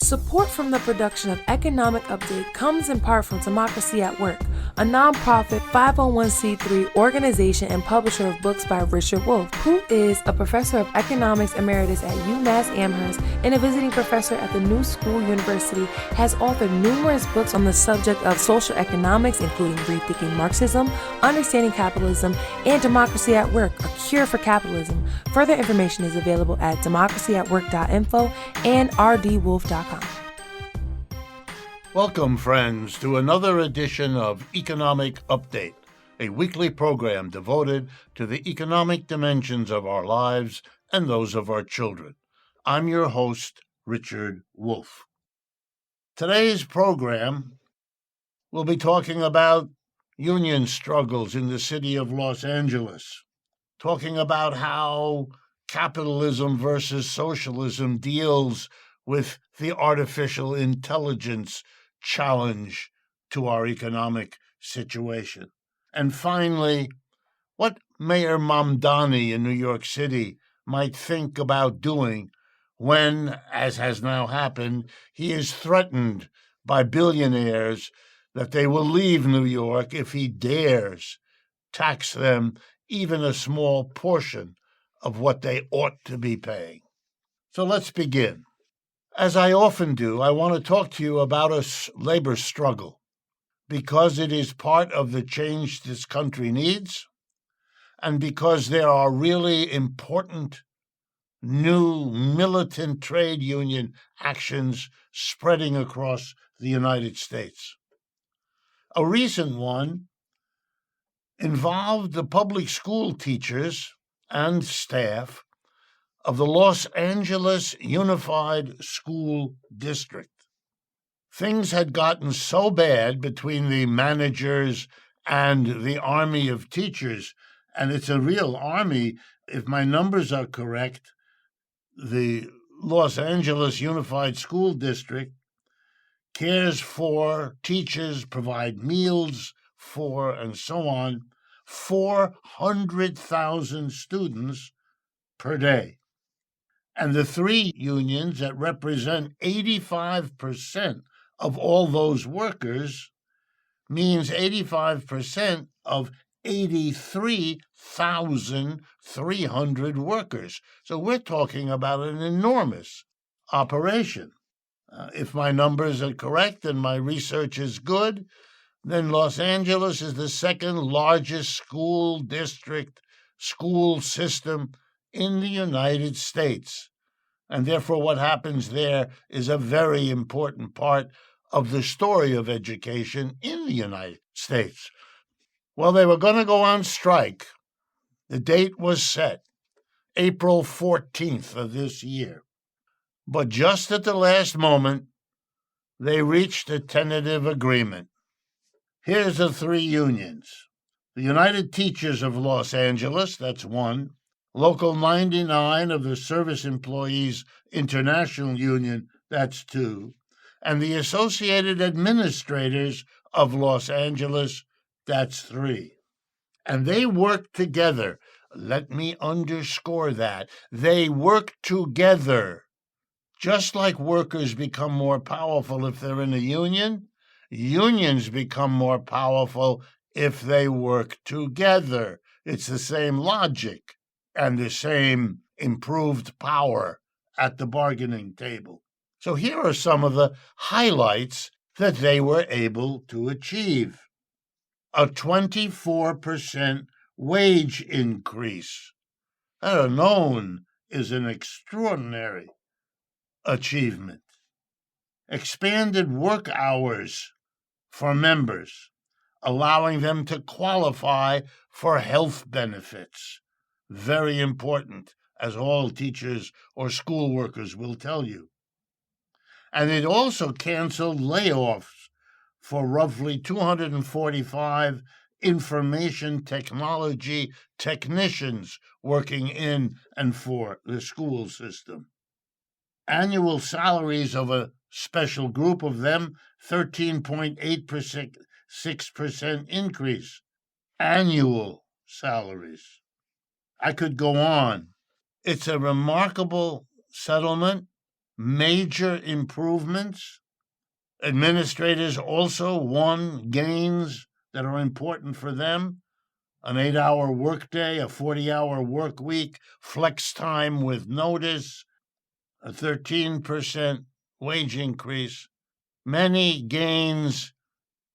Support from the production of Economic Update comes in part from Democracy at Work, a nonprofit 501c3 organization and publisher of books by Richard Wolff, who is a professor of economics emeritus at UMass Amherst and a visiting professor at the New School University, has authored numerous books on the subject of social economics, including Rethinking Marxism, Understanding Capitalism, and Democracy at Work, A Cure for Capitalism. Further information is available at democracyatwork.info and rdwolf.com. Welcome, friends, to another edition of Economic Update, a weekly program devoted to the economic dimensions of our lives and those of our children. I'm your host, Richard Wolff. Today's program will be talking about union struggles in the city of Los Angeles, talking about how capitalism versus socialism deals with the artificial intelligence challenge to our economic situation. And finally, what Mayor Mamdani in New York City might think about doing when, as has now happened, he is threatened by billionaires that they will leave New York if he dares tax them even a small portion of what they ought to be paying. So let's begin. As I often do, I want to talk to you about a labor struggle because it is part of the change this country needs and because there are really important new militant trade union actions spreading across the United States. A recent one involved the public school teachers and staff of the Los Angeles Unified School District. Things had gotten so bad between the managers and the army of teachers, and it's a real army. If my numbers are correct, the Los Angeles Unified School District cares for teachers, provide meals for, and so on, 400,000 students per day. And the three unions that represent 85% of all those workers means 85% of 83,300 workers. So we're talking about an enormous operation. If my numbers are correct and my research is good, then Los Angeles is the second largest school district, school system in the United States. And therefore, what happens there is a very important part of the story of education in the United States. Well, they were going to go on strike. The date was set, April 14th of this year. But just at the last moment, they reached a tentative agreement. Here's the three unions. The United Teachers of Los Angeles, that's one. Local 99 of the Service Employees International Union, that's two. And the Associated Administrators of Los Angeles, that's three. And they work together. Let me underscore that. They work together. Just like workers become more powerful if they're in a union, unions become more powerful if they work together. It's the same logic and the same improved power at the bargaining table. So here are some of the highlights that they were able to achieve. A 24% wage increase. That alone is an extraordinary achievement. Expanded work hours for members, allowing them to qualify for health benefits. Very important, as all teachers or school workers will tell you. And it also canceled layoffs for roughly 245 information technology technicians working in and for the school system. Annual salaries of a special group of them, 13.8%, 6% increase. Annual salaries. I could go on. It's a remarkable settlement, major improvements. Administrators also won gains that are important for them. An 8-hour workday, a 40-hour work week, flex time with notice, a 13% wage increase, many gains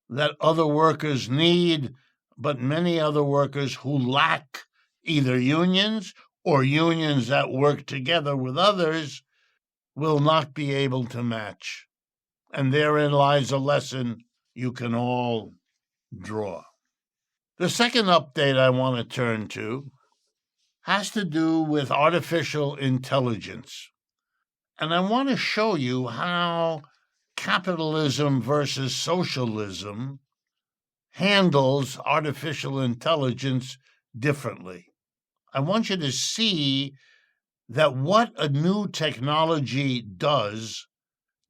that other workers need, but many other workers who lack either unions or unions that work together with others will not be able to match. And therein lies a lesson you can all draw. The second update I want to turn to has to do with artificial intelligence. And I want to show you how capitalism versus socialism handles artificial intelligence differently. I want you to see that what a new technology does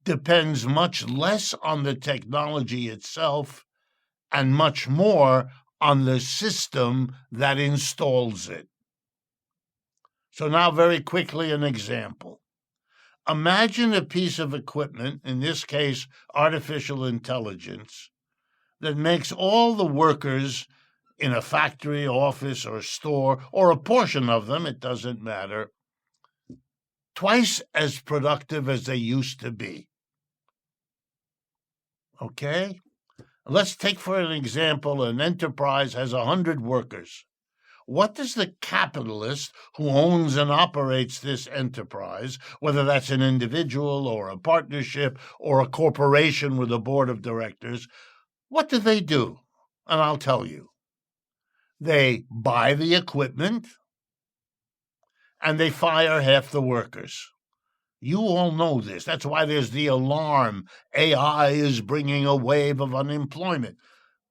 depends much less on the technology itself and much more on the system that installs it. So now very quickly, an example. Imagine a piece of equipment, in this case, artificial intelligence, that makes all the workers in a factory, office, or store, or a portion of them, it doesn't matter, twice as productive as they used to be. Okay? Let's take for an example, an enterprise has 100 workers. What does the capitalist who owns and operates this enterprise, whether that's an individual or a partnership or a corporation with a board of directors, what do? And I'll tell you. They buy the equipment and they fire half the workers. You all know this. That's why there's the alarm. AI is bringing a wave of unemployment.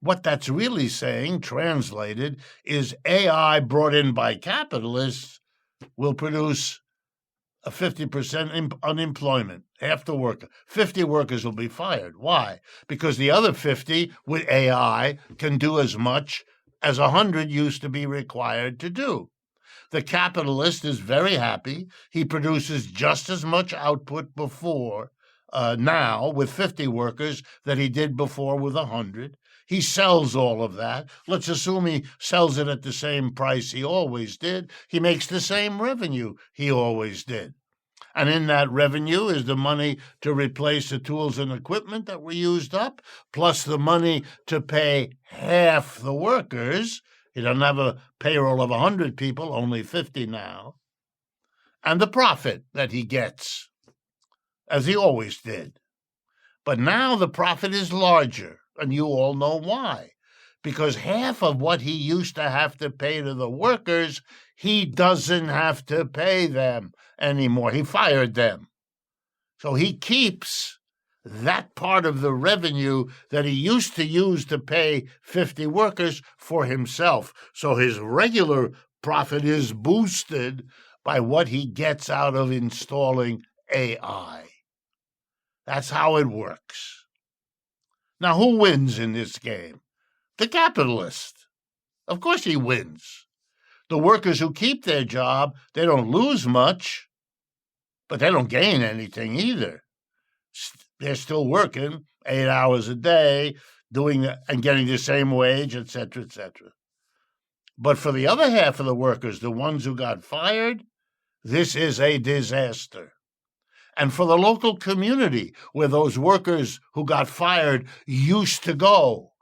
What that's really saying, translated, is AI brought in by capitalists will produce a 50% unemployment, half the worker. 50 workers will be fired. Why? Because the other 50 with AI can do as much as 100 used to be required to do. The capitalist is very happy. He produces just as much output before, now with 50 workers that he did before with 100. He sells all of that. Let's assume he sells it at the same price he always did. He makes the same revenue he always did. And in that revenue is the money to replace the tools and equipment that were used up, plus the money to pay half the workers. He doesn't have a payroll of 100 people, only 50 now. And the profit that he gets, as he always did. But now the profit is larger, and you all know why. Because half of what he used to have to pay to the workers, he doesn't have to pay them anymore. He fired them. So he keeps that part of the revenue that he used to use to pay 50 workers for himself. So his regular profit is boosted by what he gets out of installing AI. That's how it works. Now, who wins in this game? The capitalist. Of course he wins. The workers who keep their job, they don't lose much, but they don't gain anything either. They're still working 8 hours a day, doing and getting the same wage, etc., etc. But for the other half of the workers, the ones who got fired, this is a disaster. And for the local community where those workers who got fired used to go,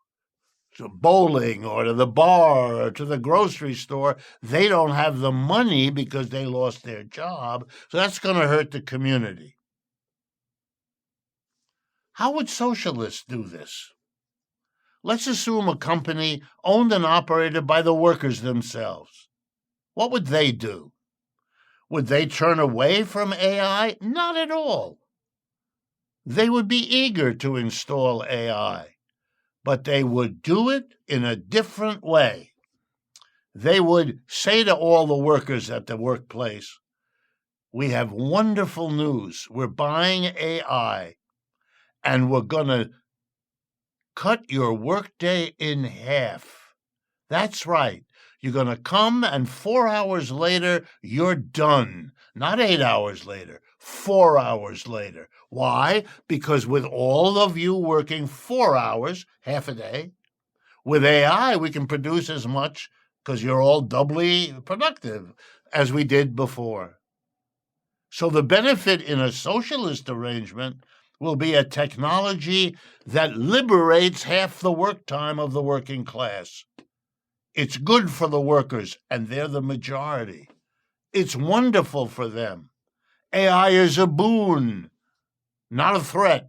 to bowling or to the bar or to the grocery store, they don't have the money because they lost their job. So that's going to hurt the community. How would socialists do this? Let's assume a company owned and operated by the workers themselves. What would they do? Would they turn away from AI? Not at all. They would be eager to install AI, but they would do it in a different way. They would say to all the workers at the workplace, we have wonderful news. We're buying AI, and we're going to cut your workday in half. That's right. You're going to come, and 4 hours later, you're done. Not 8 hours later, 4 hours later. Why? Because with all of you working 4 hours, half a day, with AI, we can produce as much because you're all doubly productive as we did before. So the benefit in a socialist arrangement will be a technology that liberates half the work time of the working class. It's good for the workers, and they're the majority. It's wonderful for them. AI is a boon, not a threat.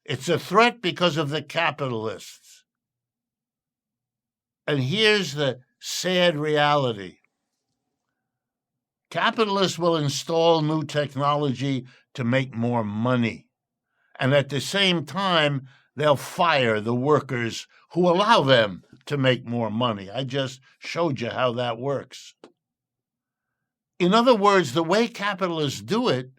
It's a threat because of the capitalists. And here's the sad reality. Capitalists will install new technology to make more money. And at the same time, they'll fire the workers who allow them to make more money. I just showed you how that works. In other words, the way capitalists do it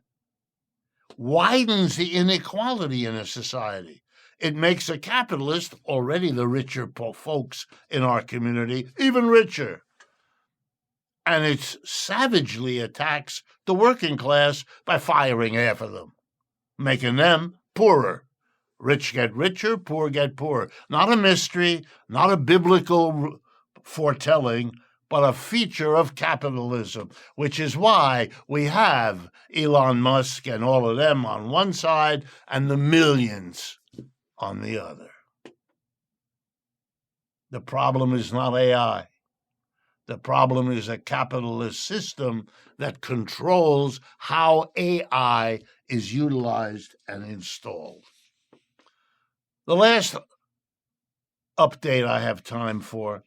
widens the inequality in a society. It makes a capitalist, already the richer folks in our community, even richer. And it savagely attacks the working class by firing half of them, making them poorer. Rich get richer, poor get poorer. Not a mystery, not a biblical foretelling, but a feature of capitalism, which is why we have Elon Musk and all of them on one side and the millions on the other. The problem is not AI. The problem is a capitalist system that controls how AI is utilized and installed. The last update I have time for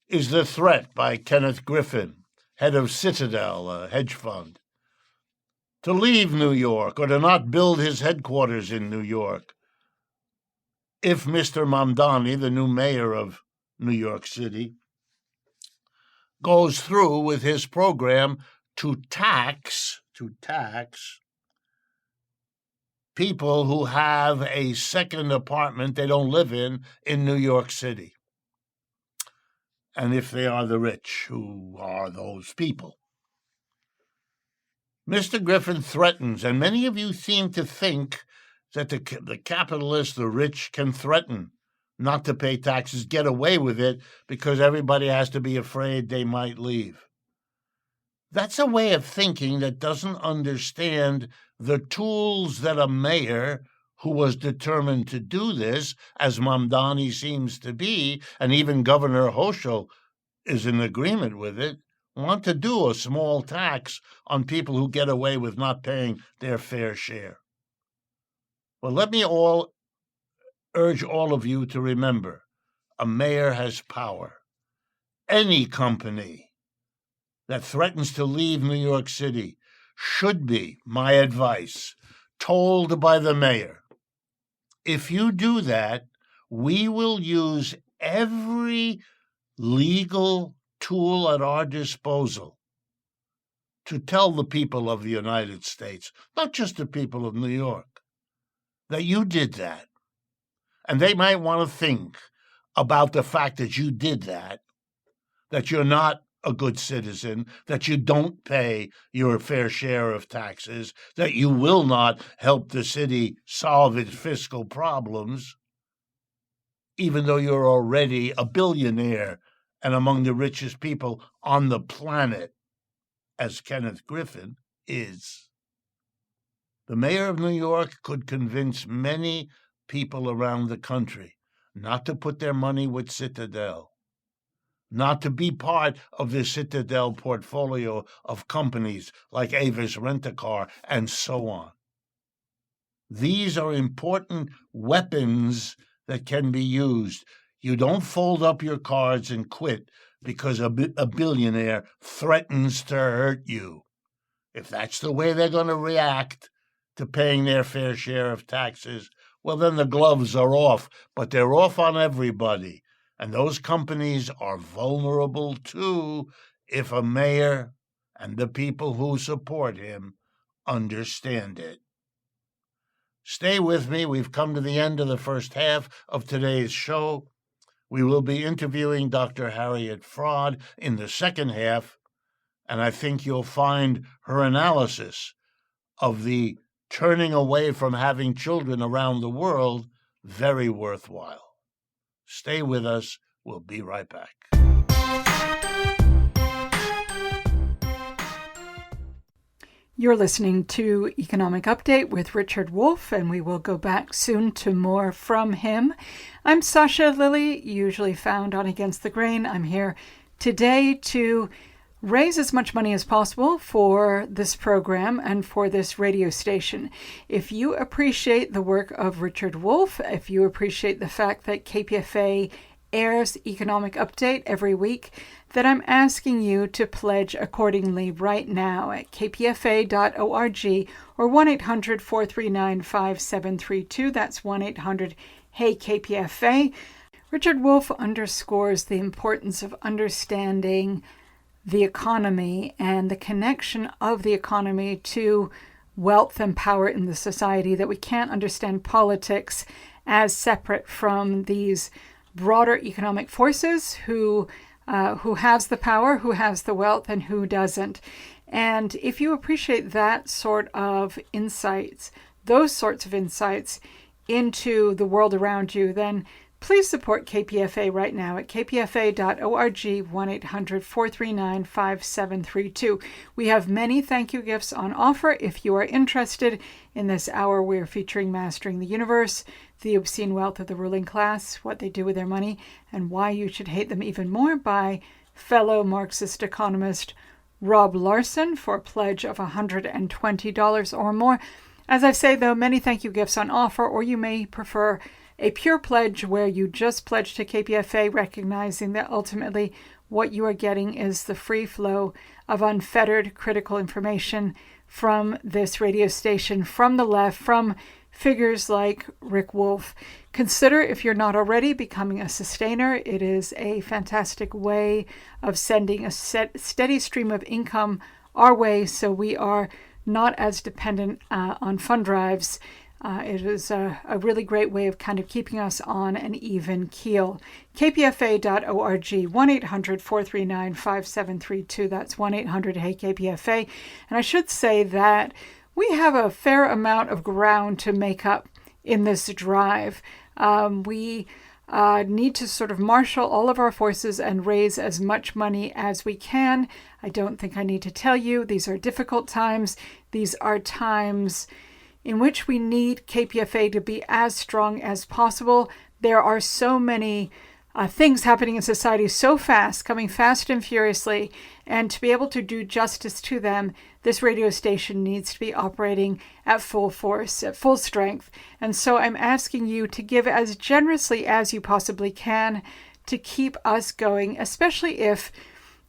is The Threat by Kenneth Griffin, head of Citadel, a hedge fund, to leave New York or to not build his headquarters in New York if Mr. Mamdani, the new mayor of New York City, goes through with his program to tax people who have a second apartment they don't live in New York City. And if they are the rich, who are those people? Mr. Griffin threatens, and many of you seem to think that the capitalists, the rich, can threaten not to pay taxes, get away with it, because everybody has to be afraid they might leave. That's a way of thinking that doesn't understand the tools that a mayor who was determined to do this, as Mamdani seems to be, and even Governor Hochul is in agreement with it, want to do a small tax on people who get away with not paying their fair share. Well, let me urge all of you to remember, a mayor has power. Any company that threatens to leave New York City should be, my advice, told by the mayor, if you do that, we will use every legal tool at our disposal to tell the people of the United States, not just the people of New York, that you did that. And they might want to think about the fact that you did that you're not a good citizen, that you don't pay your fair share of taxes, that you will not help the city solve its fiscal problems, even though you're already a billionaire and among the richest people on the planet, as Kenneth Griffin is. The mayor of New York could convince many people around the country not to put their money with Citadel, not to be part of the Citadel portfolio of companies like Avis Rent-A-Car and so on. These are important weapons that can be used. You don't fold up your cards and quit because a billionaire threatens to hurt you. If that's the way they're going to react to paying their fair share of taxes, well, then the gloves are off, but they're off on everybody. And those companies are vulnerable too if a mayor and the people who support him understand it. Stay with me. We've come to the end of the first half of today's show. We will be interviewing Dr. Harriet Fraud in the second half, and I think you'll find her analysis of the turning away from having children around the world very worthwhile. Stay with us. We'll be right back. You're listening to Economic Update with Richard Wolff, and we will go back soon to more from him. I'm Sasha Lilly, usually found on Against the Grain. I'm here today to raise as much money as possible for this program and for this radio station. If you appreciate the work of Richard Wolff, if you appreciate the fact that KPFA airs Economic Update every week, then I'm asking you to pledge accordingly right now at kpfa.org or 1-800-439-5732. That's 1-800-HEY-KPFA. Richard Wolff underscores the importance of understanding the economy and the connection of the economy to wealth and power in the society, that we can't understand politics as separate from these broader economic forces, who has the power, who has the wealth, and who doesn't. And if you appreciate that sort of insights, those sorts of insights into the world around you, then please support KPFA right now at kpfa.org, 1-800-439-5732. We have many thank you gifts on offer. If you are interested, in this hour we're featuring Mastering the Universe, The Obscene Wealth of the Ruling Class, What They Do with Their Money, and Why You Should Hate Them Even More by fellow Marxist economist Rob Larson for a pledge of $120 or more. As I say, though, many thank you gifts on offer, or you may prefer a pure pledge where you just pledge to KPFA, recognizing that ultimately what you are getting is the free flow of unfettered critical information from this radio station, from the left, from figures like Rick Wolff. Consider, if you're not already, becoming a sustainer. It is a fantastic way of sending a steady stream of income our way, so we are not as dependent on fund drives. It is a really great way of kind of keeping us on an even keel. kpfa.org, 1-800-439-5732. That's 1-800-HEY-KPFA. And I should say that we have a fair amount of ground to make up in this drive. We need to sort of marshal all of our forces and raise as much money as we can. I don't think I need to tell you, these are difficult times. These are times in which we need KPFA to be as strong as possible. There are so many things happening in society so fast, coming fast and furiously, and to be able to do justice to them, this radio station needs to be operating at full force, at full strength. And so I'm asking you to give as generously as you possibly can to keep us going, especially if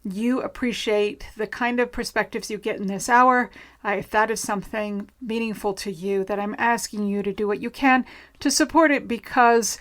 you appreciate the kind of perspectives you get in this hour. If that is something meaningful to you, that I'm asking you to do what you can to support it, because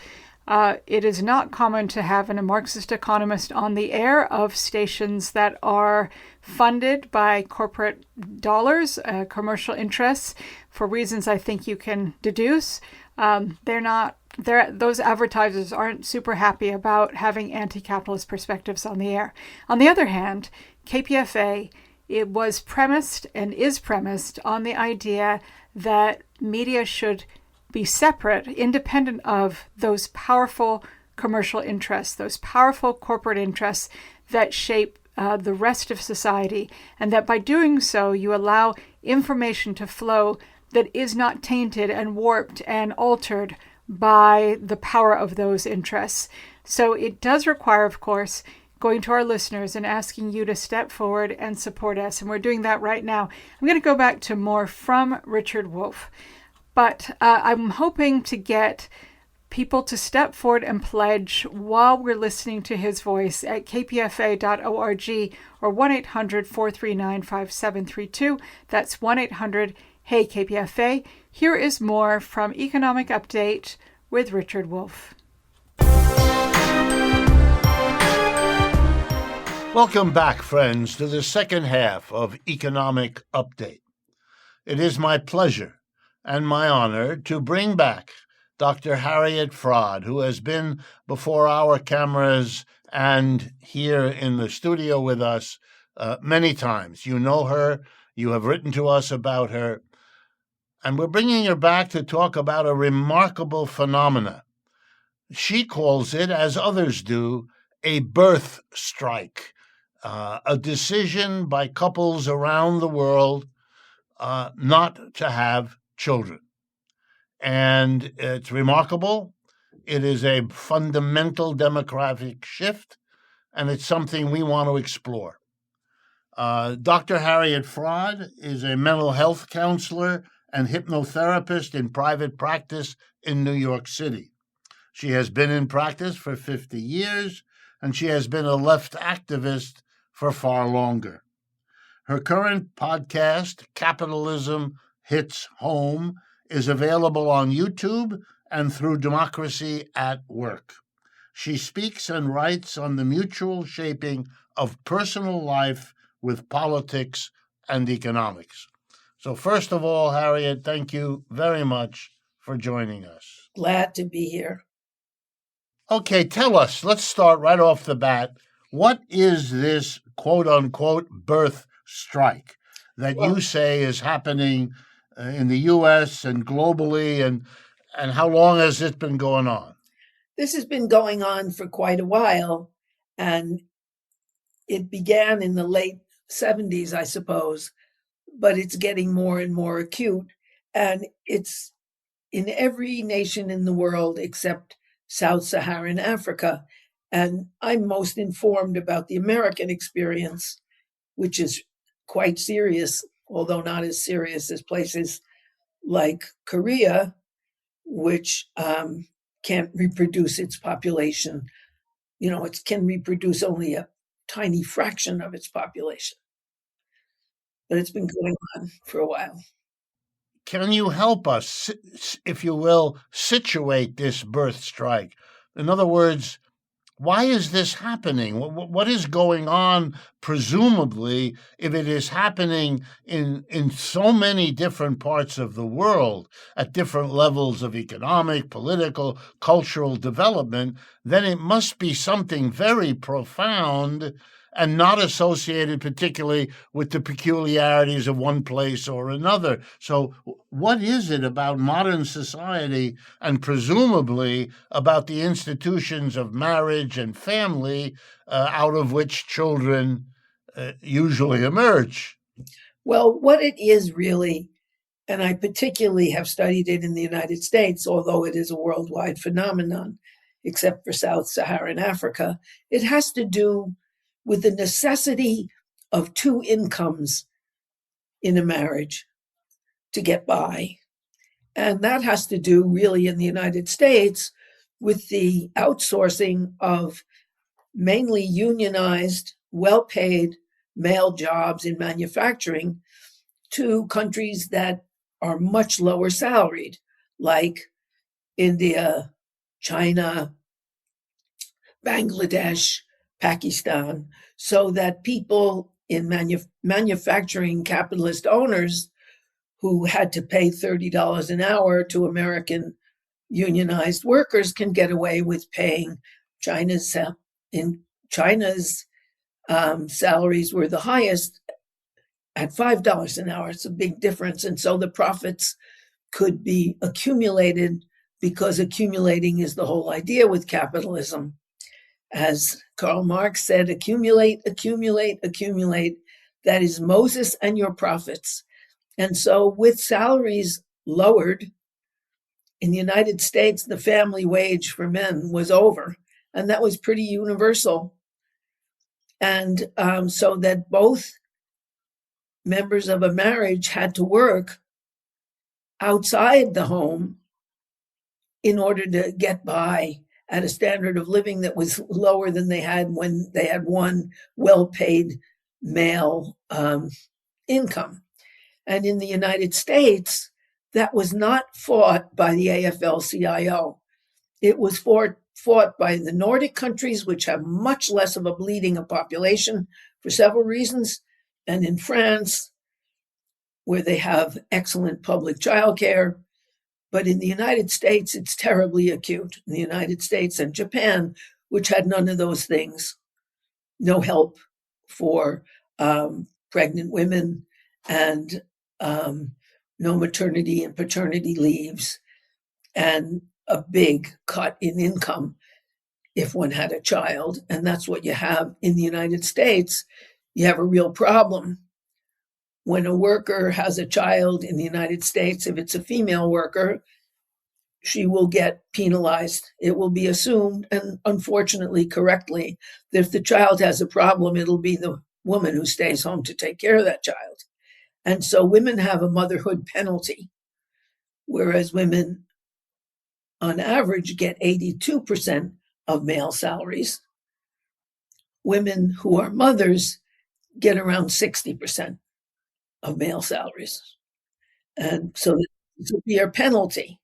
it is not common to have a Marxist economist on the air of stations that are funded by corporate dollars, commercial interests, for reasons I think you can deduce. Those advertisers aren't super happy about having anti-capitalist perspectives on the air. On the other hand, KPFA, it was premised and is premised on the idea that media should be separate, independent of those powerful commercial interests, those powerful corporate interests that shape the rest of society, and that by doing so, you allow information to flow that is not tainted and warped and altered by the power of those interests. So it does require, of course, going to our listeners and asking you to step forward and support us. And we're doing that right now. I'm going to go back to more from Richard Wolff. But I'm hoping to get people to step forward and pledge while we're listening to his voice at kpfa.org or 1-800-439-5732. That's 1-800-HEY-KPFA. Here is more from Economic Update with Richard Wolff. Welcome back, friends, to the second half of Economic Update. It is my pleasure and my honor to bring back Dr. Harriet Fraad, who has been before our cameras and here in the studio with us many times. You know her. You have written to us about her. And we're bringing her back to talk about a remarkable phenomena. She calls it, as others do, a birth strike, a decision by couples around the world not to have children. And it's remarkable. It is a fundamental demographic shift, and it's something we want to explore. Dr. Harriet Fraud is a mental health counselor and hypnotherapist in private practice in New York City. She has been in practice for 50 years, and she has been a left activist for far longer. Her current podcast, Capitalism Hits Home, is available on YouTube and through Democracy at Work. She speaks and writes on the mutual shaping of personal life with politics and economics. So, first of all, Harriet, thank you very much for joining us. Glad to be here. Okay, tell us, let's start right off the bat. What is this quote unquote birth strike that you say is happening in the US and globally, and how long has it been going on? This has been going on for quite a while, and it began in the late 70s, I suppose, but it's getting more and more acute. And it's in every nation in the world except Sub-Saharan Africa. And I'm most informed about the American experience, which is quite serious, although not as serious as places like Korea, which can't reproduce its population. You know, it can reproduce only a tiny fraction of its population. But it's been going on for a while. Can you help us, if you will, situate this birth strike? In other words, why is this happening? What is going on, presumably, if it is happening in so many different parts of the world at different levels of economic, political, cultural development, then it must be something very profound and not associated particularly with the peculiarities of one place or another. So what is it about modern society and presumably about the institutions of marriage and family out of which children usually emerge? Well, what it is really, and I particularly have studied it in the United States, although it is a worldwide phenomenon, except for Sub-Saharan Africa, it has to do with the necessity of two incomes in a marriage to get by. And that has to do really in the United States with the outsourcing of mainly unionized, well-paid male jobs in manufacturing to countries that are much lower salaried, like India, China, Bangladesh, Pakistan, so that people in manufacturing capitalist owners who had to pay $30 an hour to American unionized workers can get away with paying China's salaries were the highest at $5 an hour. It's a big difference. And so the profits could be accumulated because accumulating is the whole idea with capitalism. As Karl Marx said, accumulate, accumulate, accumulate. That is Moses and your profits. And so with salaries lowered, in the United States, the family wage for men was over, and that was pretty universal. And so that both members of a marriage had to work outside the home in order to get by at a standard of living that was lower than they had when they had one well-paid male income. And in the United States, that was not fought by the AFL-CIO. It was fought by the Nordic countries, which have much less of a bleeding of population for several reasons, and in France, where they have excellent public childcare. But in the United States, it's terribly acute. In the United States and Japan, which had none of those things, no help for pregnant women and no maternity and paternity leaves, and a big cut in income if one had a child. And that's what you have in the United States. You have a real problem. When a worker has a child in the United States, if it's a female worker, she will get penalized. It will be assumed, and unfortunately correctly, that if the child has a problem, it'll be the woman who stays home to take care of that child. And so women have a motherhood penalty, whereas women on average get 82% of male salaries. Women who are mothers get around 60% of male salaries. And so it's a severe penalty.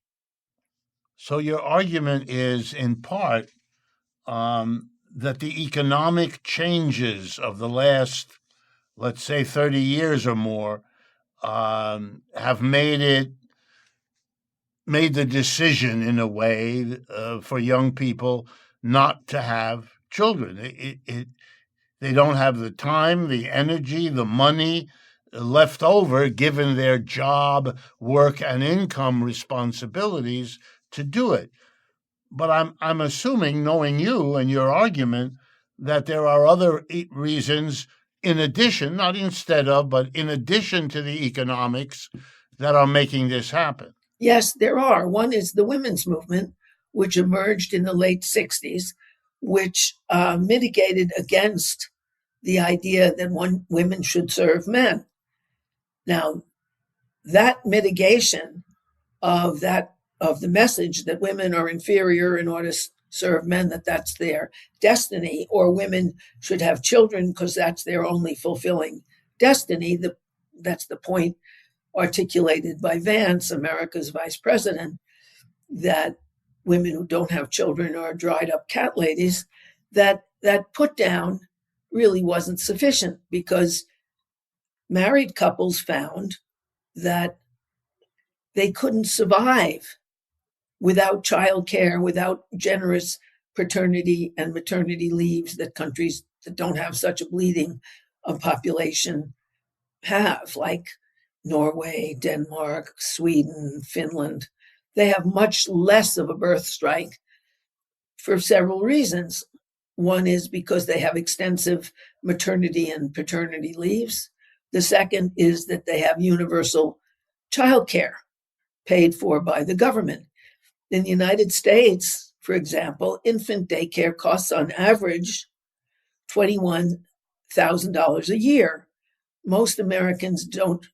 So your argument is, in part, that the economic changes of the last, let's say, 30 years or more, have made the decision in a way for young people not to have children. They don't have the time, the energy, the money left over, given their job, work, and income responsibilities, to do it. But I'm assuming, knowing you and your argument, that there are other reasons in addition, not instead of, but in addition to the economics, that are making this happen. Yes, there are. One is the women's movement, which emerged in the late 60s, which mitigated against the idea that women should serve men. Now, that mitigation of the message that women are inferior in order to serve men, that's their destiny, or women should have children because that's their only fulfilling destiny. That's the point articulated by Vance, America's vice president, that women who don't have children are dried up cat ladies. That put down really wasn't sufficient, because married couples found that they couldn't survive without childcare, without generous paternity and maternity leaves that countries that don't have such a bleeding population have, like Norway, Denmark, Sweden, Finland. They have much less of a birth strike for several reasons. One is because they have extensive maternity and paternity leaves. The second is that they have universal childcare paid for by the government. In the United States, for example, infant daycare costs on average $21,000 a year. Most Americans don't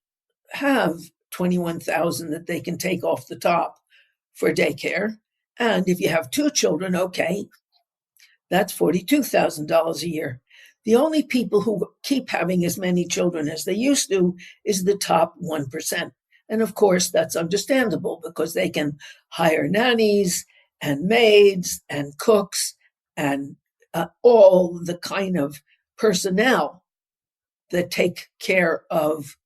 have $21,000 that they can take off the top for daycare. And if you have two children, okay, that's $42,000 a year. The only people who keep having as many children as they used to is the top 1%. And of course, that's understandable, because they can hire nannies and maids and cooks and all the kind of personnel that take care of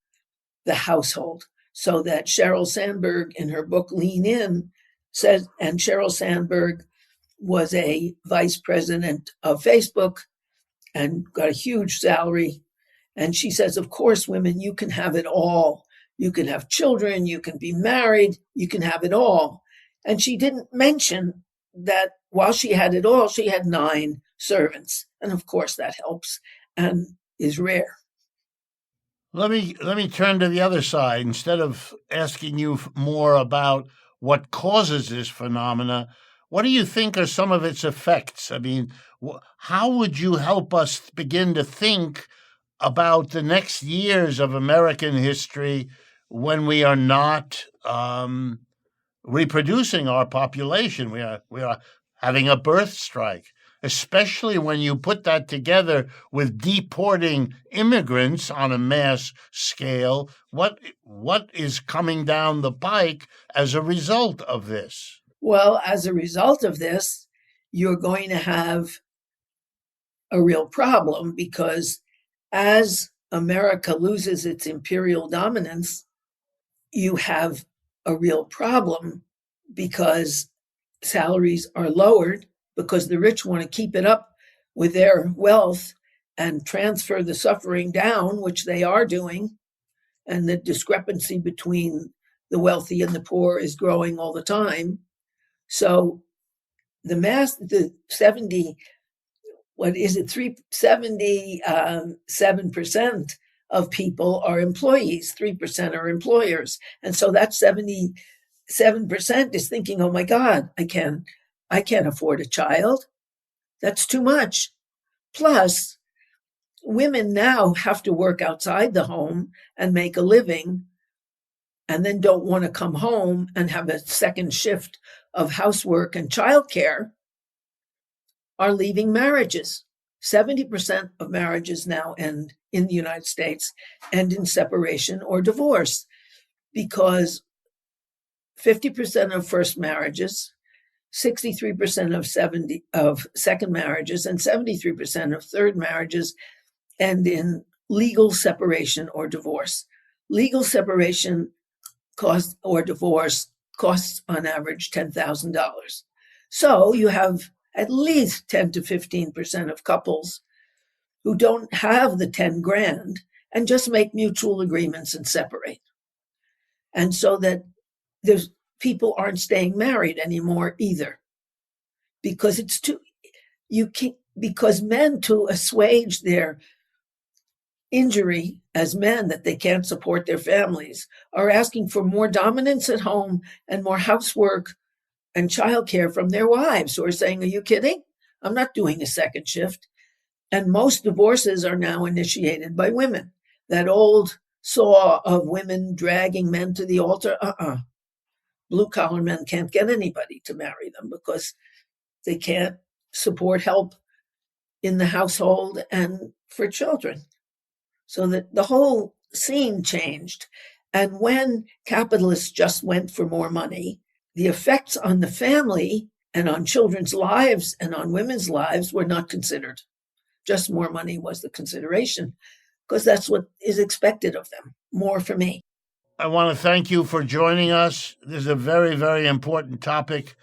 the household. So that Sheryl Sandberg, in her book Lean In, says, and Sheryl Sandberg was a vice president of Facebook and got a huge salary. And she says, of course, women, you can have it all. You can have children, you can be married, you can have it all. And she didn't mention that while she had it all, she had 9 servants. And of course, that helps and is rare. Let me turn to the other side. Instead of asking you more about what causes this phenomena, what do you think are some of its effects? I mean, how would you help us begin to think about the next years of American history when we are not reproducing our population? We are having a birth strike, especially when you put that together with deporting immigrants on a mass scale. What is coming down the pike as a result of this? Well, as a result of this, you're going to have a real problem, because as America loses its imperial dominance, you have a real problem, because salaries are lowered, because the rich want to keep it up with their wealth and transfer the suffering down, which they are doing. And the discrepancy between the wealthy and the poor is growing all the time. So the 70, what is it, 77% of people are employees, 3% are employers. And so that 77% is thinking, oh my God, I can't afford a child. That's too much. Plus, women now have to work outside the home and make a living, and then don't want to come home and have a second shift of housework and childcare, are leaving marriages. 70% of marriages now end in the United States end in separation or divorce, because 50% of first marriages, 63% of second marriages, and 73% of third marriages end in legal separation or divorce. Legal separation or divorce costs on average $10,000. So you have at least 10 to 15% of couples who don't have the 10 grand and just make mutual agreements and separate. And so that people aren't staying married anymore either, because because men, to assuage their injury as men that they can't support their families, are asking for more dominance at home and more housework and childcare from their wives, who are saying, are you kidding? I'm not doing a second shift. And most divorces are now initiated by women. That old saw of women dragging men to the altar, blue-collar men can't get anybody to marry them because they can't support help in the household and for children. So that the whole scene changed. And when capitalists just went for more money, the effects on the family and on children's lives and on women's lives were not considered. Just more money was the consideration, because that's what is expected of them. More for me. I want to thank you for joining us. This is a very, very important topic.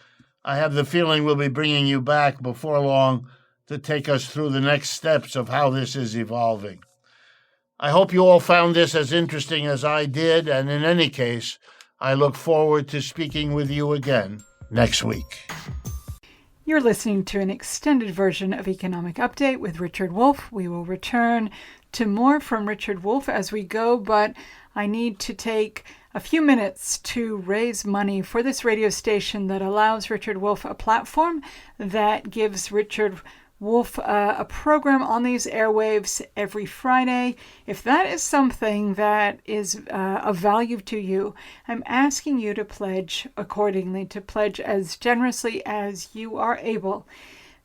I have the feeling we'll be bringing you back before long to take us through the next steps of how this is evolving. I hope you all found this as interesting as I did, and in any case, I look forward to speaking with you again next week. You're listening to an extended version of Economic Update with Richard Wolff. We will return to more from Richard Wolff as we go, but I need to take a few minutes to raise money for this radio station that allows Richard Wolff a platform, that gives Richard Wolff a program on these airwaves every Friday. If that is something that is of value to you, I'm asking you to pledge accordingly, to pledge as generously as you are able.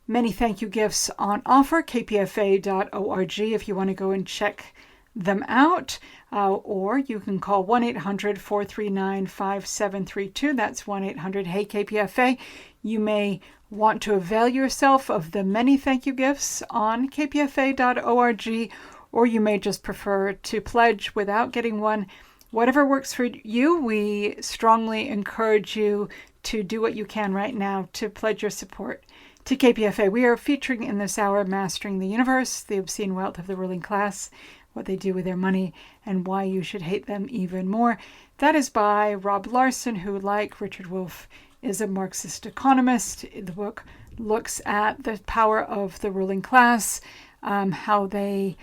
Many thank you gifts on offer, kpfa.org, if you want to go and check them out, or you can call 1-800-439-5732. That's 1-800-HEY-KPFA. You may want to avail yourself of the many thank you gifts on kpfa.org, or you may just prefer to pledge without getting one. Whatever works for you, we strongly encourage you to do what you can right now to pledge your support to KPFA. We are featuring in this hour Mastering the Universe, the Obscene Wealth of the Ruling Class, what they do with their money, and why you should hate them even more. That is by Rob Larson, who, like Richard Wolff, is a Marxist economist. The book looks at the power of the ruling class, how they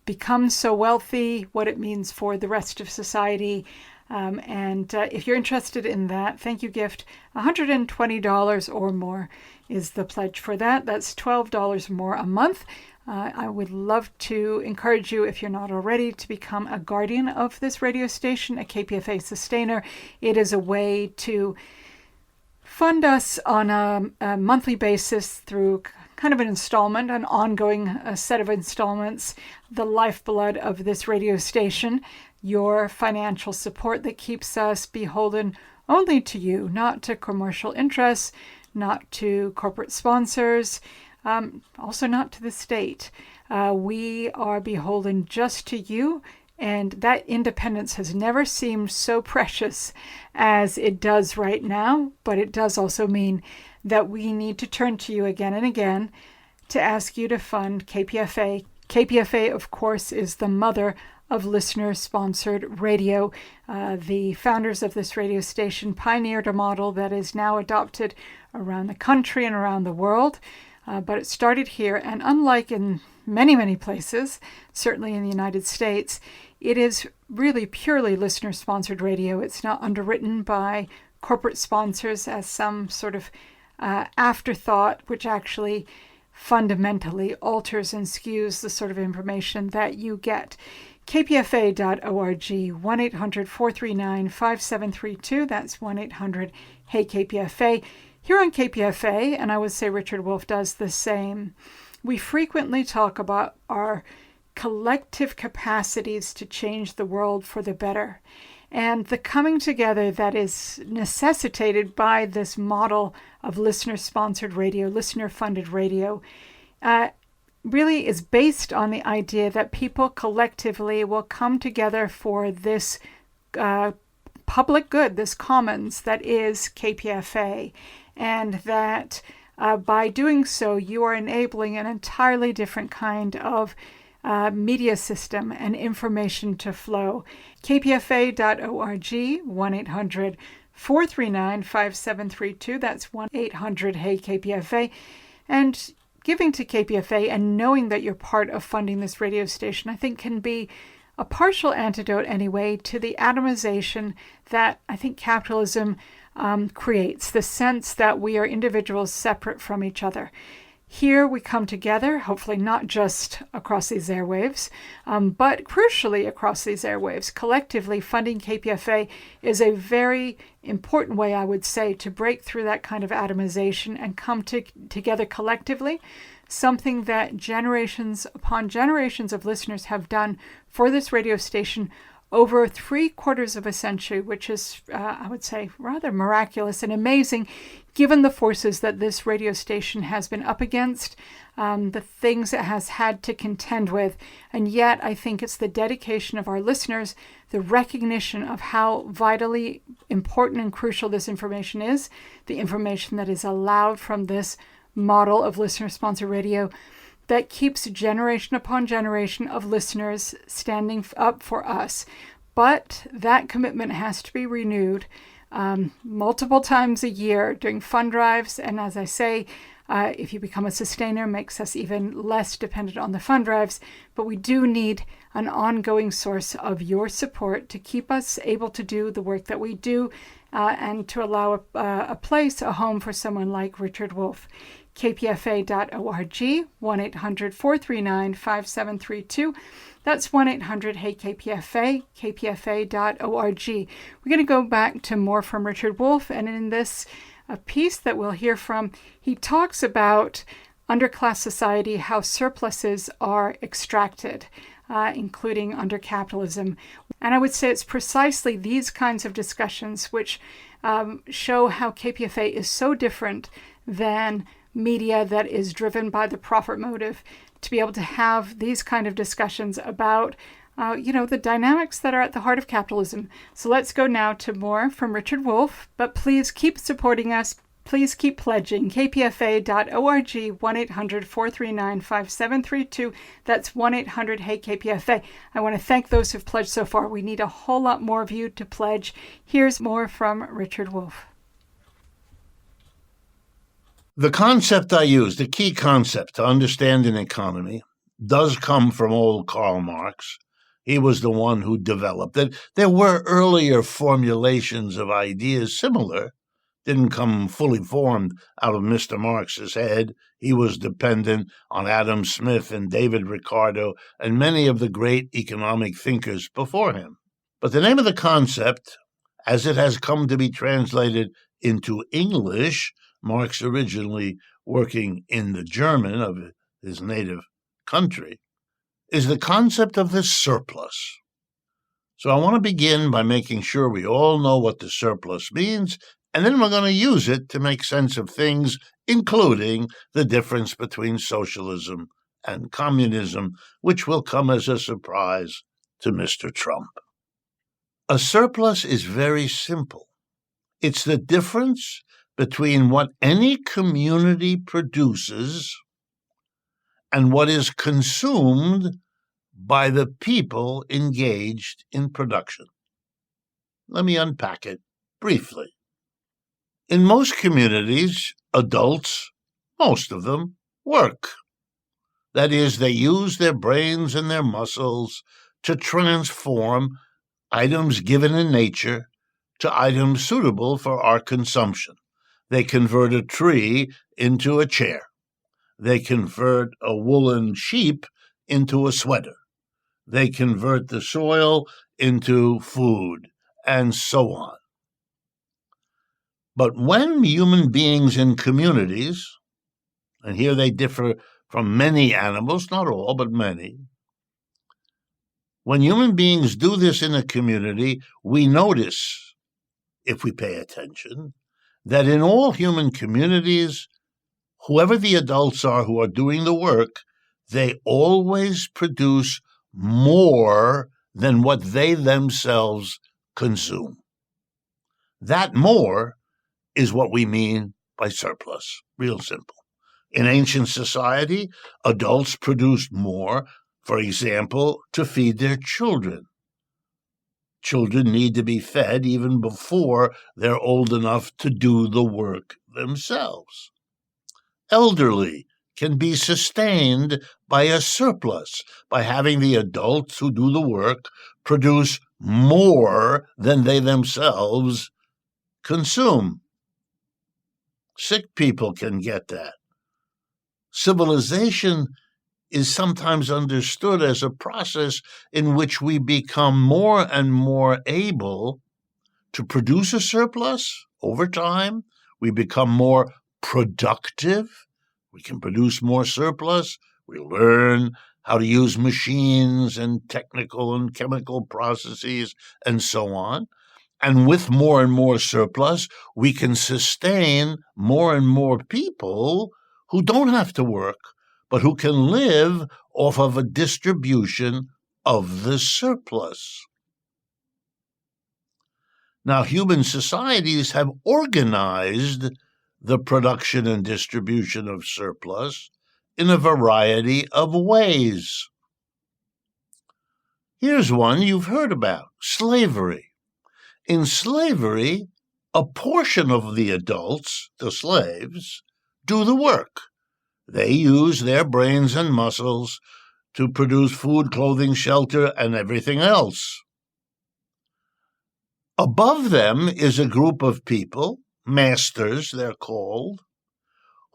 become so wealthy, what it means for the rest of society. And if you're interested in that, thank you gift, $120 or more is the pledge for that. That's $12 more a month. I would love to encourage you, if you're not already, to become a guardian of this radio station, a KPFA sustainer. It is a way to fund us on a monthly basis through kind of an installment, an ongoing set of installments, the lifeblood of this radio station, your financial support that keeps us beholden only to you, not to commercial interests, not to corporate sponsors, also not to the state. We are beholden just to you, and that independence has never seemed so precious as it does right now, but it does also mean that we need to turn to you again and again to ask you to fund KPFA. KPFA, of course, is the mother of listener-sponsored radio. The founders of this radio station pioneered a model that is now adopted around the country and around the world. But it started here, and unlike in many, many places, certainly in the United States, it is really purely listener-sponsored radio. It's not underwritten by corporate sponsors as some sort of afterthought, which actually fundamentally alters and skews the sort of information that you get. kpfa.org, 1-800-439-5732. That's 1-800-HEY-KPFA. Here on KPFA, and I would say Richard Wolff does the same, we frequently talk about our collective capacities to change the world for the better. And the coming together that is necessitated by this model of listener-sponsored radio, listener-funded radio, really is based on the idea that people collectively will come together for this public good, this commons that is KPFA, and that by doing so, you are enabling an entirely different kind of media system and information to flow. kpfa.org, 1-800-439-5732. That's 1-800-HEY-KPFA. And giving to KPFA and knowing that you're part of funding this radio station, I think can be a partial antidote anyway to the atomization that I think capitalism creates, the sense that we are individuals separate from each other. Here we come together, hopefully not just across these airwaves, but crucially across these airwaves. Collectively, funding KPFA is a very important way, I would say, to break through that kind of atomization and come together collectively, something that generations upon generations of listeners have done for this radio station over 3/4 of a century, which is, I would say, rather miraculous and amazing, given the forces that this radio station has been up against, the things it has had to contend with. And yet, I think it's the dedication of our listeners, the recognition of how vitally important and crucial this information is, the information that is allowed from this model of listener-sponsored radio, that keeps generation upon generation of listeners standing up for us. But that commitment has to be renewed multiple times a year during fund drives. And as I say, if you become a sustainer, it makes us even less dependent on the fund drives. But we do need an ongoing source of your support to keep us able to do the work that we do and to allow a place, a home for someone like Richard Wolff. kpfa.org, 1-800-439-5732. That's 1-800-HEY-KPFA, kpfa.org. We're going to go back to more from Richard Wolff, and in this piece that we'll hear from, he talks about underclass society, how surpluses are extracted, including under capitalism. And I would say it's precisely these kinds of discussions which show how KPFA is so different than media that is driven by the profit motive, to be able to have these kind of discussions about, the dynamics that are at the heart of capitalism. So let's go now to more from Richard Wolff, but please keep supporting us. Please keep pledging. kpfa.org, 1-800-439-5732. That's 1-800-HEY-KPFA. I want to thank those who've pledged so far. We need a whole lot more of you to pledge. Here's more from Richard Wolff. The concept I use, the key concept to understand an economy, does come from old Karl Marx. He was the one who developed it. There were earlier formulations of ideas similar, didn't come fully formed out of Mr. Marx's head. He was dependent on Adam Smith and David Ricardo and many of the great economic thinkers before him. But the name of the concept, as it has come to be translated into English, Marx originally working in the German of his native country, is the concept of the surplus. So I want to begin by making sure we all know what the surplus means, and then we're going to use it to make sense of things, including the difference between socialism and communism, which will come as a surprise to Mr. Trump. A surplus is very simple. It's the difference between what any community produces and what is consumed by the people engaged in production. Let me unpack it briefly. In most communities, adults, most of them, work. That is, they use their brains and their muscles to transform items given in nature to items suitable for our consumption. They convert a tree into a chair. They convert a woolen sheep into a sweater. They convert the soil into food, and so on. But when human beings in communities, and here they differ from many animals, not all, but many, when human beings do this in a community, we notice, if we pay attention, that in all human communities, whoever the adults are who are doing the work, they always produce more than what they themselves consume. That more is what we mean by surplus, real simple. In ancient society, adults produced more, for example, to feed their children. Children need to be fed even before they're old enough to do the work themselves. Elderly can be sustained by a surplus, by having the adults who do the work produce more than they themselves consume. Sick people can get that. Civilization is sometimes understood as a process in which we become more and more able to produce a surplus over time. We become more productive. We can produce more surplus. We learn how to use machines and technical and chemical processes and so on. And with more and more surplus, we can sustain more and more people who don't have to work, but who can live off of a distribution of the surplus. Now, human societies have organized the production and distribution of surplus in a variety of ways. Here's one you've heard about: slavery. In slavery, a portion of the adults, the slaves, do the work. They use their brains and muscles to produce food, clothing, shelter, and everything else. Above them is a group of people, masters they're called,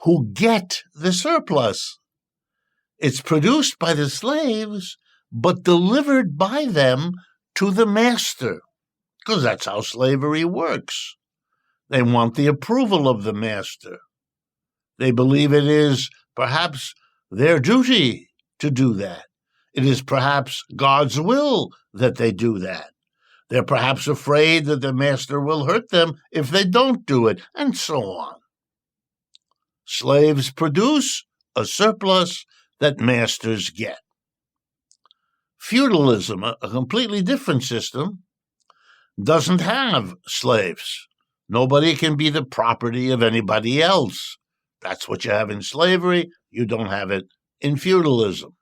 who get the surplus. It's produced by the slaves, but delivered by them to the master, because that's how slavery works. They want the approval of the master. They believe it is perhaps their duty to do that. It is perhaps God's will that they do that. They're perhaps afraid that the master will hurt them if they don't do it, and so on. Slaves produce a surplus that masters get. Feudalism, a completely different system, doesn't have slaves. Nobody can be the property of anybody else. That's what you have in slavery. You don't have it in feudalism.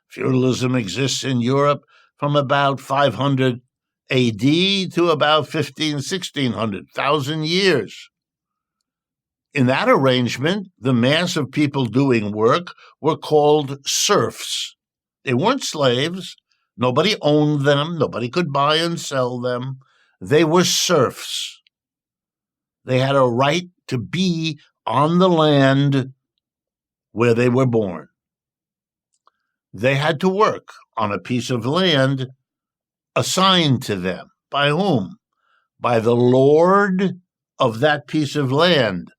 Feudalism exists in Europe from about 500 A.D. to about 1600, 1,000 years. In that arrangement, the mass of people doing work were called serfs. They weren't slaves. Nobody owned them. Nobody could buy and sell them. They were serfs. They had a right to be on the land where they were born. They had to work on a piece of land assigned to them. By whom? By the lord of that piece of land.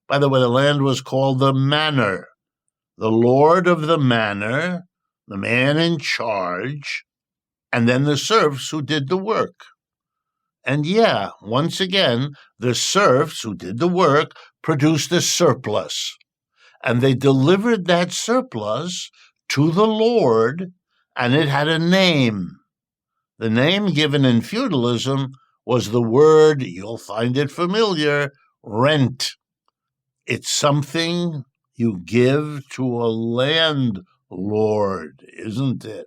By the way, the land was called the manor. The lord of the manor, the man in charge, and then the serfs who did the work. And yeah, once again, the serfs who did the work produced a surplus. And they delivered that surplus to the lord, and it had a name. The name given in feudalism was the word, you'll find it familiar, rent. It's something you give to a landlord, isn't it?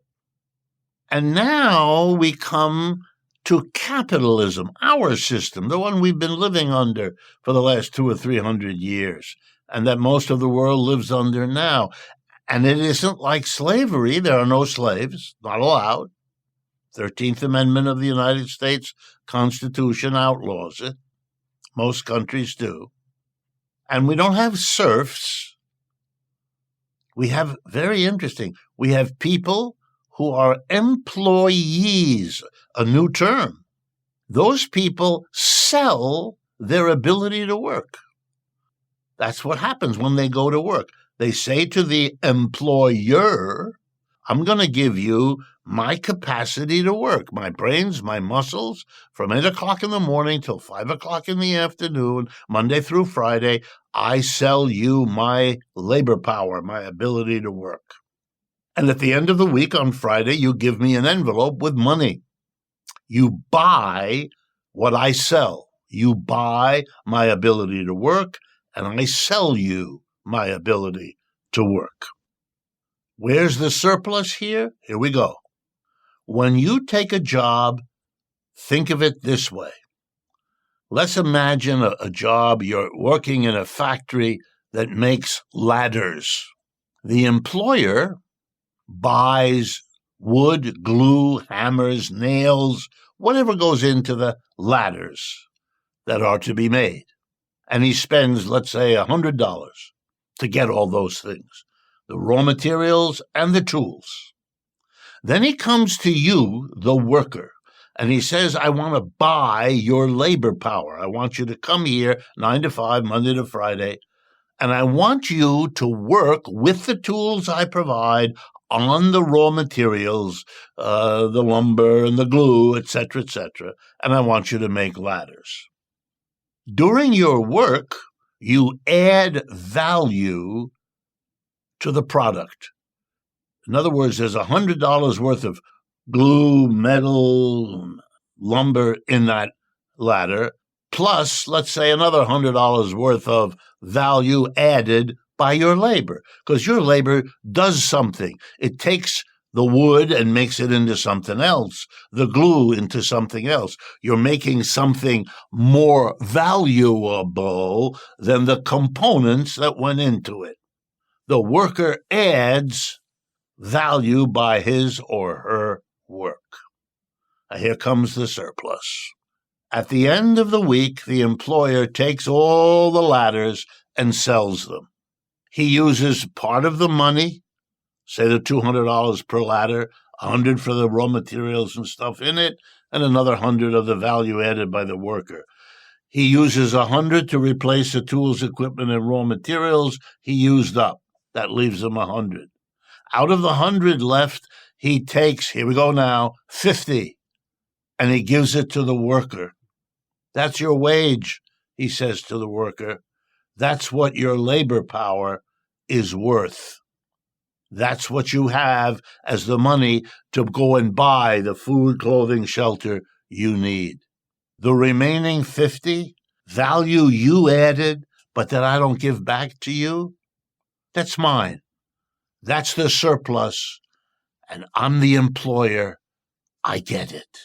And now we come to capitalism, our system, the one we've been living under for the last 200 or 300 years, and that most of the world lives under now. And it isn't like slavery. There are no slaves, not allowed. 13th Amendment of the United States Constitution outlaws it. Most countries do. And we don't have serfs. We have, very interesting, we have people who are employees, a new term. Those people sell their ability to work. That's what happens when they go to work. They say to the employer, I'm going to give you my capacity to work, my brains, my muscles, from 8 o'clock in the morning till 5 o'clock in the afternoon, Monday through Friday. I sell you my labor power, my ability to work. And at the end of the week on Friday, you give me an envelope with money. You buy what I sell. You buy my ability to work, and I sell you my ability to work. Where's the surplus here? Here we go. When you take a job, think of it this way. Let's imagine a job. You're working in a factory that makes ladders. The employer buys wood, glue, hammers, nails, whatever goes into the ladders that are to be made. And he spends, let's say, $100 to get all those things, the raw materials and the tools. Then he comes to you, the worker, and he says, I want to buy your labor power. I want you to come here 9 to 5, Monday to Friday, and I want you to work with the tools I provide on the raw materials, the lumber and the glue, etc., and I want you to make ladders. During your work, you add value to the product. In other words, there's $100 worth of glue, metal, lumber in that ladder, plus, let's say, another $100 worth of value added by your labor, because your labor does something. It takes the wood and makes it into something else, the glue into something else. You're making something more valuable than the components that went into it. The worker adds value by his or her work. Now, here comes the surplus. At the end of the week, the employer takes all the ladders and sells them. He uses part of the money, say the $200 per ladder, $100 for the raw materials and stuff in it, and another $100 of the value added by the worker. He uses $100 to replace the tools, equipment, and raw materials he used up. That leaves him $100. Out of the $100 left, he takes, here we go now, $50, and he gives it to the worker. That's your wage, he says to the worker. That's what your labor power is worth. That's what you have as the money to go and buy the food, clothing, shelter you need. The remaining $50, value you added, but that I don't give back to you, that's mine. That's the surplus, and I'm the employer. I get it.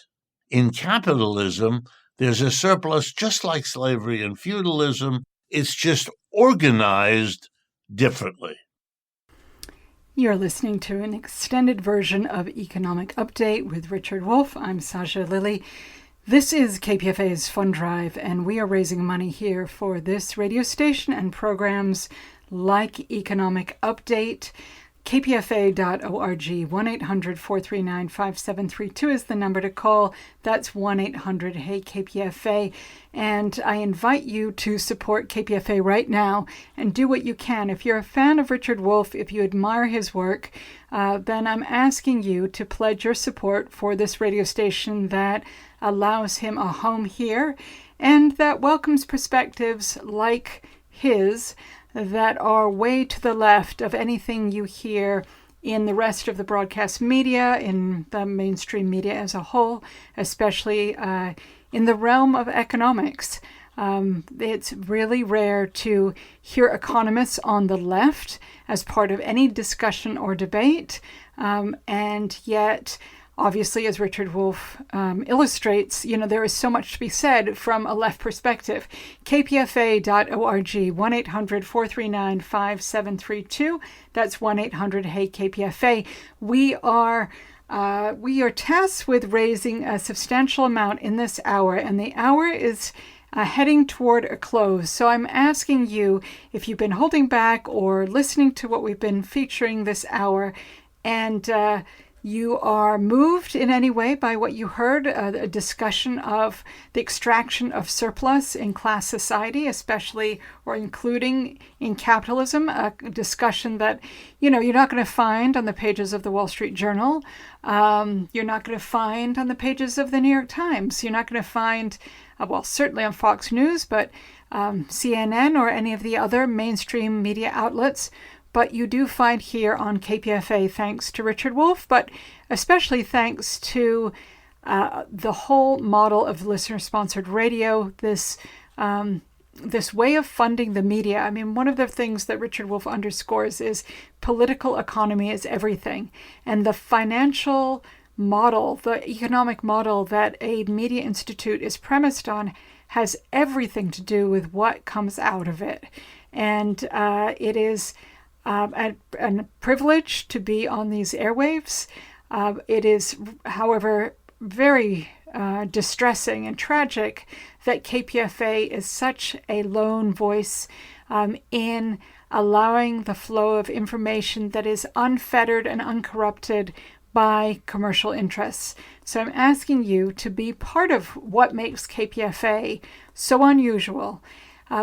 In capitalism, there's a surplus just like slavery and feudalism. It's just organized differently. You're listening to an extended version of Economic Update with Richard Wolff. I'm Sasha Lilly. This is KPFA's Fund Drive, and we are raising money here for this radio station and programs like Economic Update. KPFA.org, 1-800-439-5732 is the number to call. That's 1-800-HEY-KPFA. And I invite you to support KPFA right now and do what you can. If you're a fan of Richard Wolff, if you admire his work, then I'm asking you to pledge your support for this radio station that allows him a home here and that welcomes perspectives like his that are way to the left of anything you hear in the rest of the broadcast media, in the mainstream media as a whole, especially in the realm of economics. It's really rare to hear economists on the left as part of any discussion or debate, and yet obviously, as Richard Wolff illustrates, there is so much to be said from a left perspective. kpfa.org, 1-800-439-5732. That's 1-800-HEY-KPFA. We are tasked with raising a substantial amount in this hour, and the hour is heading toward a close. So I'm asking you, if you've been holding back or listening to what we've been featuring this hour, and you are moved in any way by what you heard, a discussion of the extraction of surplus in class society, especially or including in capitalism, a discussion that, you're not going to find on the pages of the Wall Street Journal. You're not going to find on the pages of the New York Times. You're not going to find, certainly on Fox News, but CNN or any of the other mainstream media outlets. But you do find here on KPFA, thanks to Richard Wolff, but especially thanks to the whole model of listener-sponsored radio, this way of funding the media. I mean, one of the things that Richard Wolff underscores is political economy is everything. And the financial model, the economic model that a media institute is premised on has everything to do with what comes out of it. And it is a privilege to be on these airwaves. It is, however, very distressing and tragic that KPFA is such a lone voice in allowing the flow of information that is unfettered and uncorrupted by commercial interests. So I'm asking you to be part of what makes KPFA so unusual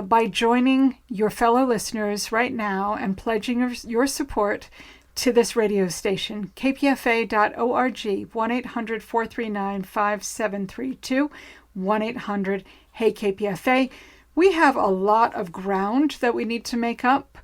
by joining your fellow listeners right now and pledging your support to this radio station, kpfa.org, 1-800-439-5732, 1-800-HEY-KPFA. We have a lot of ground that we need to make up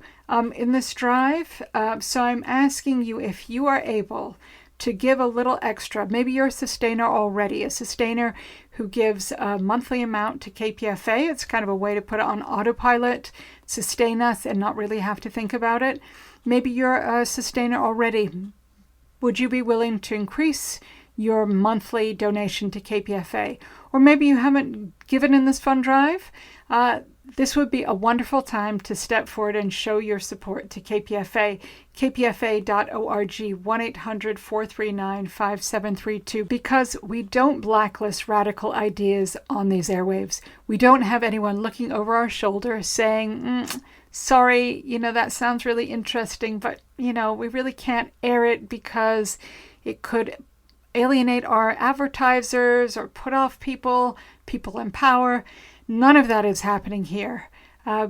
in this drive, so I'm asking you if you are able to give a little extra. Maybe you're a sustainer already, a sustainer who gives a monthly amount to KPFA. It's kind of a way to put it on autopilot, sustain us and not really have to think about it. Maybe you're a sustainer already. Would you be willing to increase your monthly donation to KPFA? Or maybe you haven't given in this fund drive. This would be a wonderful time to step forward and show your support to KPFA, kpfa.org, 1-800-439-5732, because we don't blacklist radical ideas on these airwaves. We don't have anyone looking over our shoulder saying, sorry, that sounds really interesting, but, we really can't air it because it could alienate our advertisers or put off people in power. None of that is happening here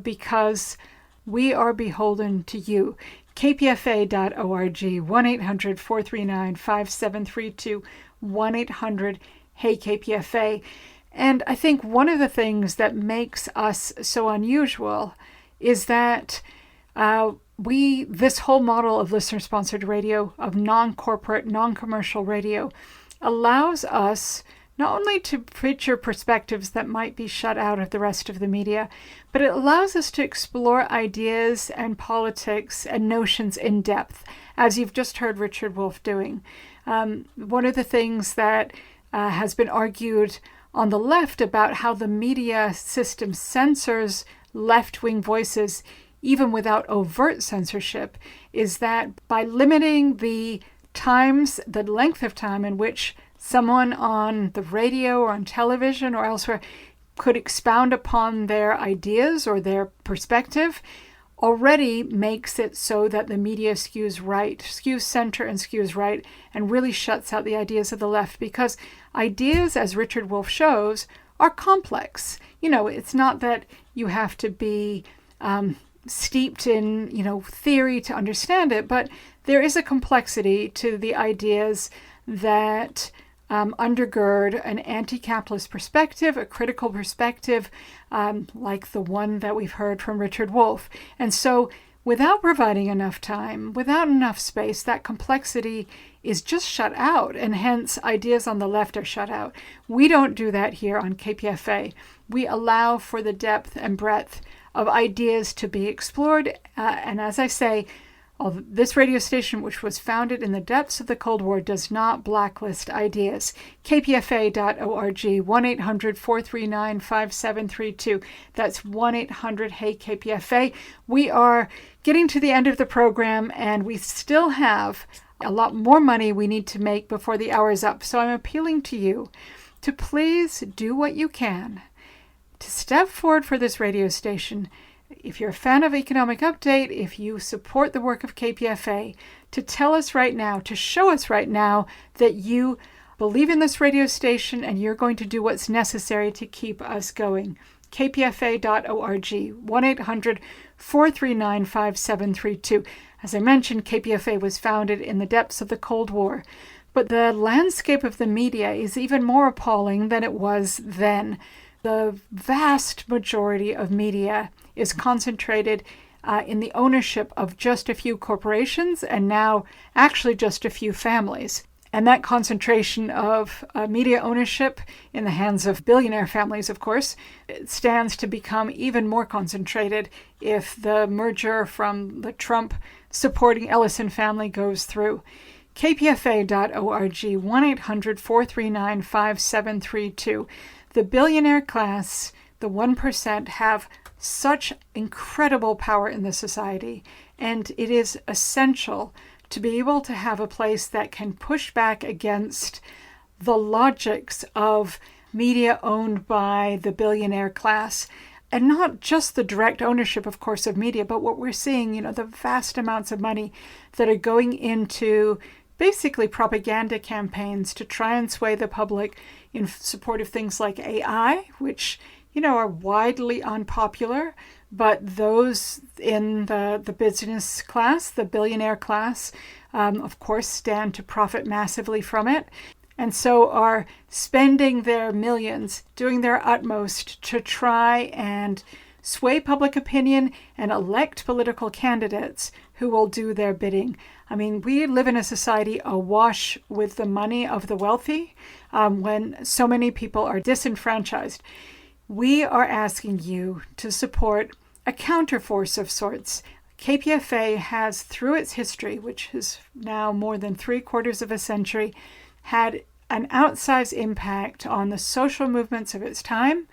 because we are beholden to you. kpfa.org, 1-800-439-5732, 1-800-HEY-KPFA. And I think one of the things that makes us so unusual is that this whole model of listener-sponsored radio, of non-corporate, non-commercial radio, allows us not only to feature perspectives that might be shut out of the rest of the media, but it allows us to explore ideas and politics and notions in depth, as you've just heard Richard Wolff doing. One of the things that has been argued on the left about how the media system censors left-wing voices, even without overt censorship, is that by limiting the length of time in which someone on the radio or on television or elsewhere could expound upon their ideas or their perspective, already makes it so that the media skews center and skews right, and really shuts out the ideas of the left, because ideas, as Richard Wolff shows, are complex. It's not that you have to be steeped in, theory to understand it, but there is a complexity to the ideas that undergird an anti-capitalist perspective, a critical perspective, like the one that we've heard from Richard Wolff. And so without providing enough time, without enough space, that complexity is just shut out, and hence ideas on the left are shut out. We don't do that here on KPFA. We allow for the depth and breadth of ideas to be explored, and as I say, This radio station, which was founded in the depths of the Cold War, does not blacklist ideas. kpfa.org, 1-800-439-5732. That's 1-800-HEY-KPFA. We are getting to the end of the program, and we still have a lot more money we need to make before the hour is up. So I'm appealing to you to please do what you can to step forward for this radio station. If you're a fan of Economic Update, if you support the work of KPFA, to tell us right now, to show us right now that you believe in this radio station and you're going to do what's necessary to keep us going. kpfa.org, 1-800-439-5732. As I mentioned, KPFA was founded in the depths of the Cold War, but the landscape of the media is even more appalling than it was then. The vast majority of media is concentrated in the ownership of just a few corporations and now actually just a few families. And that concentration of media ownership in the hands of billionaire families, of course, it stands to become even more concentrated if the merger from the Trump supporting Ellison family goes through. kpfa.org, 1-800-439-5732. The billionaire class, the 1%, have such incredible power in the society, and it is essential to be able to have a place that can push back against the logics of media owned by the billionaire class. And not just the direct ownership, of course, of media, but what we're seeing, the vast amounts of money that are going into basically propaganda campaigns to try and sway the public in support of things like AI, which, are widely unpopular, but those in the business class, the billionaire class, of course, stand to profit massively from it, and so are spending their millions, doing their utmost to try and sway public opinion and elect political candidates who will do their bidding. I mean, we live in a society awash with the money of the wealthy when so many people are disenfranchised. We are asking you to support a counterforce of sorts. KPFA has, through its history, which is now more than 3/4 of a century, had an outsized impact on the social movements of its time,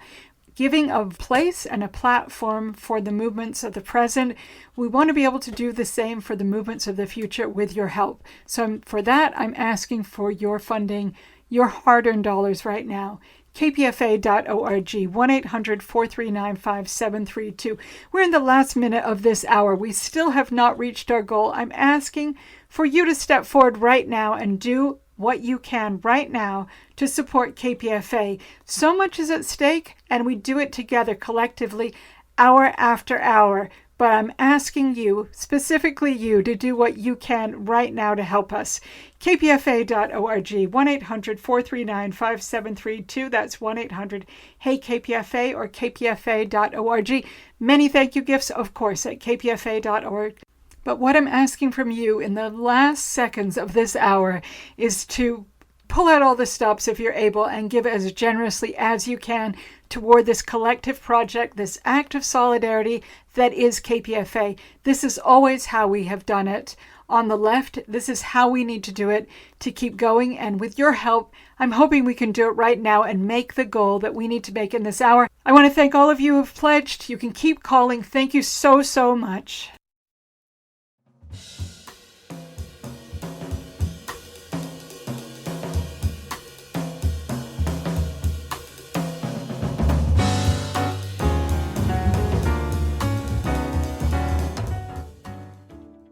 giving a place and a platform for the movements of the present. We want to be able to do the same for the movements of the future with your help. So for that, I'm asking for your funding, your hard-earned dollars right now. kpfa.org, 1-800-439-5732. We're in the last minute of this hour. We still have not reached our goal. I'm asking for you to step forward right now and do what you can right now to support KPFA. So much is at stake, and we do it together collectively, hour after hour. But I'm asking you, specifically you, to do what you can right now to help us. kpfa.org, 1-800-439-5732. That's 1-800-HEY-KPFA or kpfa.org. Many thank you gifts, of course, at kpfa.org. But what I'm asking from you in the last seconds of this hour is to pull out all the stops if you're able and give as generously as you can toward this collective project, this act of solidarity that is KPFA. This is always how we have done it. On the left, this is how we need to do it to keep going. And with your help, I'm hoping we can do it right now and make the goal that we need to make in this hour. I want to thank all of you who have pledged. You can keep calling. Thank you so, so much.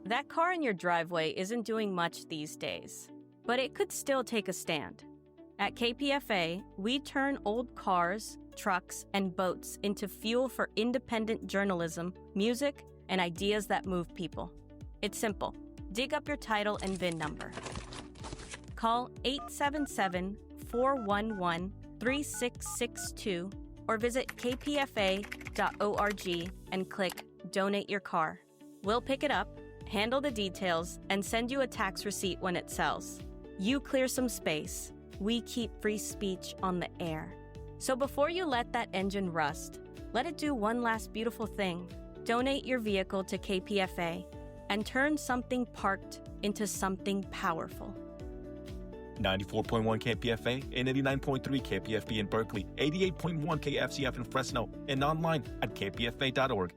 That car in your driveway isn't doing much these days, but it could still take a stand. At KPFA, we turn old cars, trucks, and boats into fuel for independent journalism, music, and ideas that move people. It's simple. Dig up your title and VIN number. Call 877-411-3662 or visit kpfa.org and click Donate Your Car. We'll pick it up, handle the details, and send you a tax receipt when it sells. You clear some space. We keep free speech on the air. So before you let that engine rust, let it do one last beautiful thing. Donate your vehicle to KPFA. and turn something parked into something powerful. 94.1 KPFA and 89.3 KPFB in Berkeley, 88.1 KFCF in Fresno, and online at kpfa.org.